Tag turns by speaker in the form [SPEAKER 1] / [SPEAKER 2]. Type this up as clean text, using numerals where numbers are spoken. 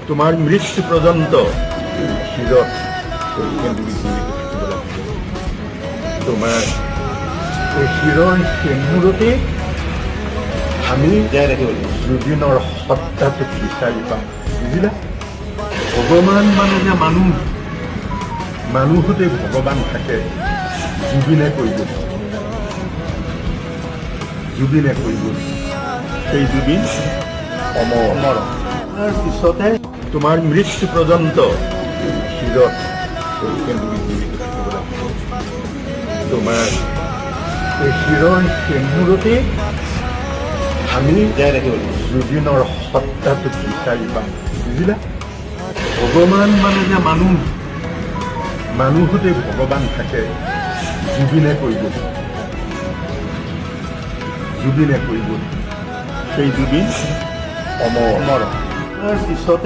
[SPEAKER 1] তোমাৰ মৃত্যু পৰ্যন্ত শিৰত কেন্দ্ৰিক থাকিব লাগিব। তোমাৰ এই শিৰৰ সেমূৰতে আমি জুবিনৰ সত্তাটোক বিচাৰি পাম। বুজিলা? ভগৱান মানে যে মানুহতে ভগৱান থাকে। জুবিনে কৰিব সেই জুবিন অমৰ। তাৰ পিছতে তোমাৰ মৃত্যু পৰ্যন্ত শিৰত কেন্দ্ৰিক থাকিব লাগিব। তোমাৰ এই শিৰৰ সেমূৰতে আমি জুবিনৰ সত্তাটোক বিচাৰি পাম। বুজিলা? ভগৱান মানে যে মানুহতে ভগৱান থাকে। জুবিনে কৰিব সেই জুবিন অমৰ। তাৰ পিছতে